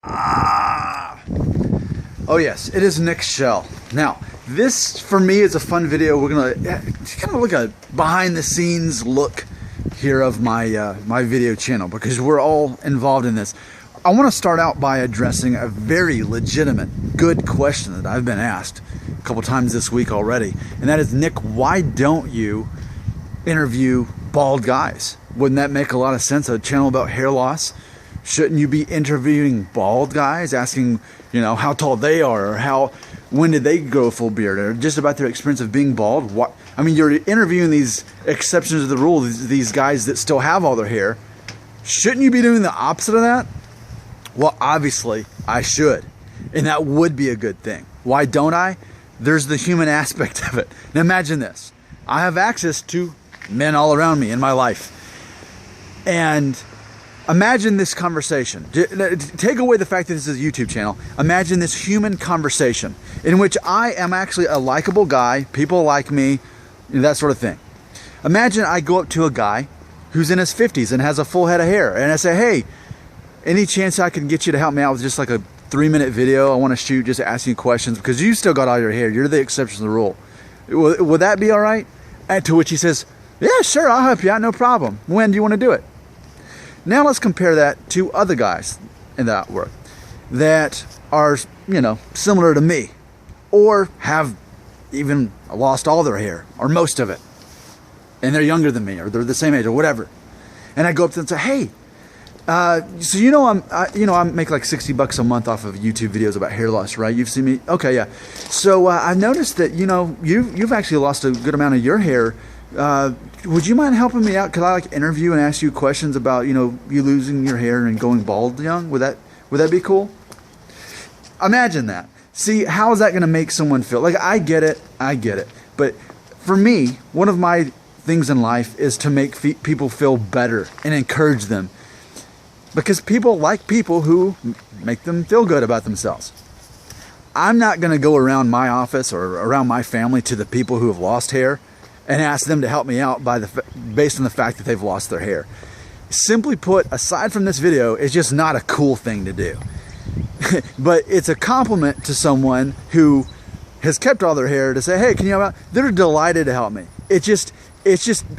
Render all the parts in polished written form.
Ah. Oh yes, it is Nick Shell. Now, this for me is a fun video. We're gonna kind of look at behind the scenes look here of my my video channel because we're all involved in this. I want to start out by addressing a very legitimate, good question that I've been asked a couple times this week already, and that is, Nick, why don't you interview bald guys? Wouldn't that make a lot of sense? A channel about hair loss. Shouldn't you be interviewing bald guys, asking, you know, how tall they are, or when did they grow a full beard, or just about their experience of being bald? What, I mean, you're interviewing these exceptions to the rule, these guys that still have all their hair. Shouldn't you be doing the opposite of that? Well, obviously, I should, and that would be a good thing. Why don't I? There's the human aspect of it. Now imagine this. I have access to men all around me in my life, and imagine this conversation. Take away the fact that this is a YouTube channel. Imagine this human conversation in which I am actually a likable guy. People like me, that sort of thing. Imagine I go up to a guy who's in his 50s and has a full head of hair, and I say, hey, any chance I can get you to help me out with just like a 3-minute video I want to shoot, just asking questions because you still got all your hair. You're the exception to the rule. Would that be all right? And to which he says, yeah, sure, I'll help you out, no problem. When do you want to do it? Now let's compare that to other guys in that work that are, you know, similar to me, or have even lost all their hair or most of it, and they're younger than me, or they're the same age, or whatever. And I go up to them and say, hey, so I make like $60 a month off of YouTube videos about hair loss, right? You've seen me, okay, yeah. So I've noticed that you've actually lost a good amount of your hair. Would you mind helping me out? Could I like interview and ask you questions about you losing your hair and going bald young? Would that be cool? Imagine that. See, how is that going to make someone feel? Like, I get it, but for me, one of my things in life is to make people feel better and encourage them, because people like people who make them feel good about themselves. I'm not going to go around my office or around my family to the people who have lost hair and ask them to help me out based on the fact that they've lost their hair. Simply put, aside from this video, it's just not a cool thing to do. But it's a compliment to someone who has kept all their hair to say, hey, can you help out? They're delighted to help me. It's just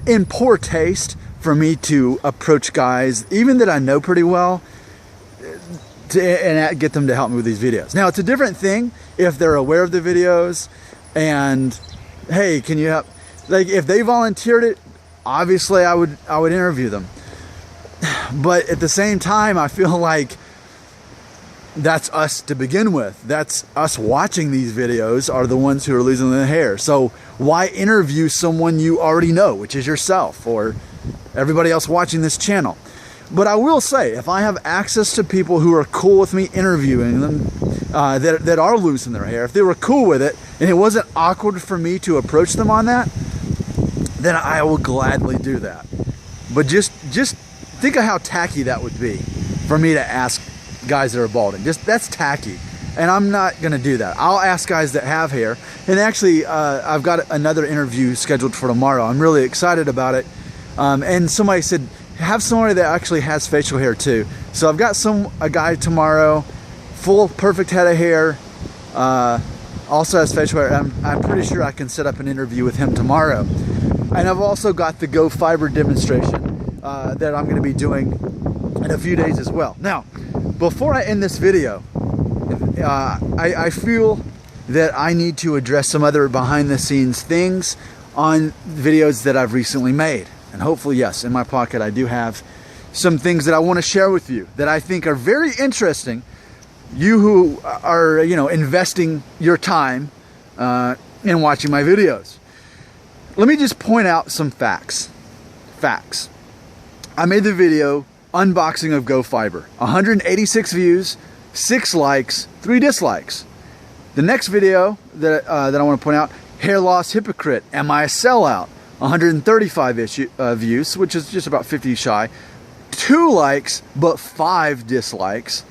in poor taste for me to approach guys, even that I know pretty well, and get them to help me with these videos. Now, it's a different thing if they're aware of the videos and, hey, can you help? Like, if they volunteered it, obviously I would interview them. But at the same time, I feel like that's us to begin with. That's us watching these videos are the ones who are losing their hair. So why interview someone you already know, which is yourself or everybody else watching this channel? But I will say, if I have access to people who are cool with me interviewing them, that are losing their hair, if they were cool with it and it wasn't awkward for me to approach them on that, then I will gladly do that. But just think of how tacky that would be for me to ask guys that are balding. That's tacky, and I'm not gonna do that. I'll ask guys that have hair, and actually I've got another interview scheduled for tomorrow. I'm really excited about it. And somebody said, have somebody that actually has facial hair too. So I've got a guy tomorrow, full perfect head of hair, also has facial hair. I'm pretty sure I can set up an interview with him tomorrow. And I've also got the Go Fiber demonstration that I'm going to be doing in a few days as well. Now, before I end this video, I feel that I need to address some other behind the scenes things on videos that I've recently made. And hopefully, yes, in my pocket I do have some things that I want to share with you that I think are very interesting. You who are, investing your time in watching my videos. Let me just point out some facts. I made the video unboxing of Go Fiber. 186 views, 6 likes, 3 dislikes. The next video that I want to point out, hair loss hypocrite, am I a sellout? 135 views, which is just about 50 shy. 2 likes, but 5 dislikes.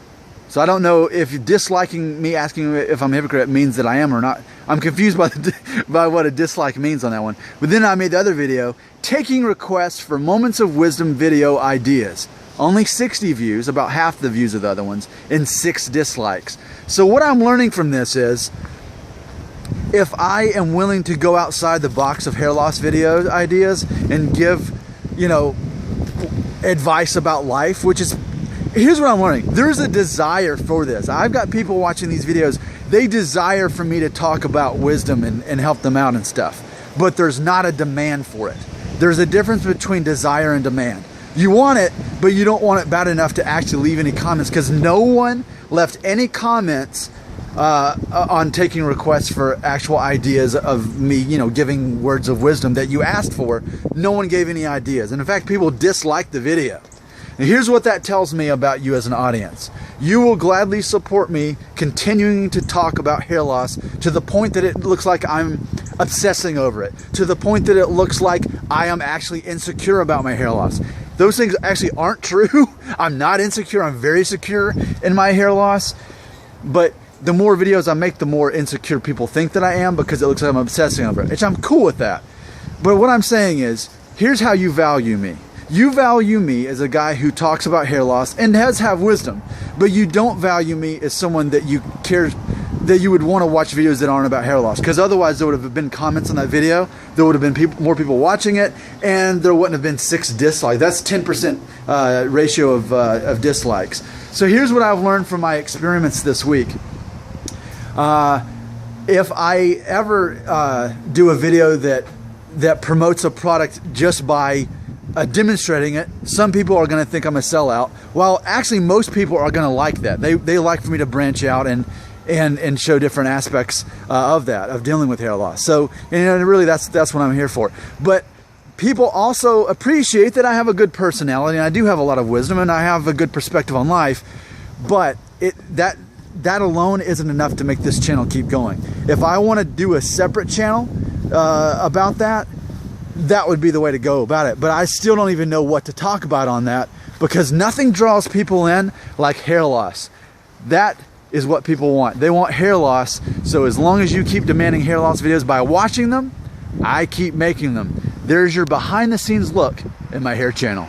So I don't know if disliking me asking if I'm a hypocrite means that I am or not. I'm confused by what a dislike means on that one. But then I made the other video, taking requests for Moments of Wisdom video ideas. only 60 views, about half the views of the other ones, and 6 dislikes. So what I'm learning from this is, if I am willing to go outside the box of hair loss video ideas and give, you know, advice about life, which is, here's what I'm learning. There's a desire for this. I've got people watching these videos, they desire for me to talk about wisdom and help them out and stuff. But there's not a demand for it. There's a difference between desire and demand. You want it, but you don't want it bad enough to actually leave any comments, because no one left any comments on taking requests for actual ideas of me, you know, giving words of wisdom that you asked for. No one gave any ideas. And in fact, people disliked the video. And here's what that tells me about you as an audience. You will gladly support me continuing to talk about hair loss to the point that it looks like I'm obsessing over it, to the point that it looks like I am actually insecure about my hair loss. Those things actually aren't true. I'm not insecure. I'm very secure in my hair loss. But the more videos I make, the more insecure people think that I am, because it looks like I'm obsessing over it, which I'm cool with that. But what I'm saying is, here's how you value me. You value me as a guy who talks about hair loss and does have wisdom, but you don't value me as someone that you care, that you would want to watch videos that aren't about hair loss, because otherwise there would have been comments on that video, there would have been more people watching it, and there wouldn't have been 6 dislikes. That's 10% ratio of dislikes. So here's what I've learned from my experiments this week. If I ever do a video that promotes a product just by demonstrating it, some people are going to think I'm a sellout. Well, actually, most people are going to like that. They like for me to branch out and show different aspects of that, of dealing with hair loss. So, and really, that's what I'm here for. But people also appreciate that I have a good personality, and I do have a lot of wisdom, and I have a good perspective on life. But that alone isn't enough to make this channel keep going. If I want to do a separate channel about that, that would be the way to go about it. But I still don't even know what to talk about on that, because nothing draws people in like hair loss. That is what people want. They want hair loss. So as long as you keep demanding hair loss videos by watching them, I keep making them. There's your behind the scenes look at my hair channel.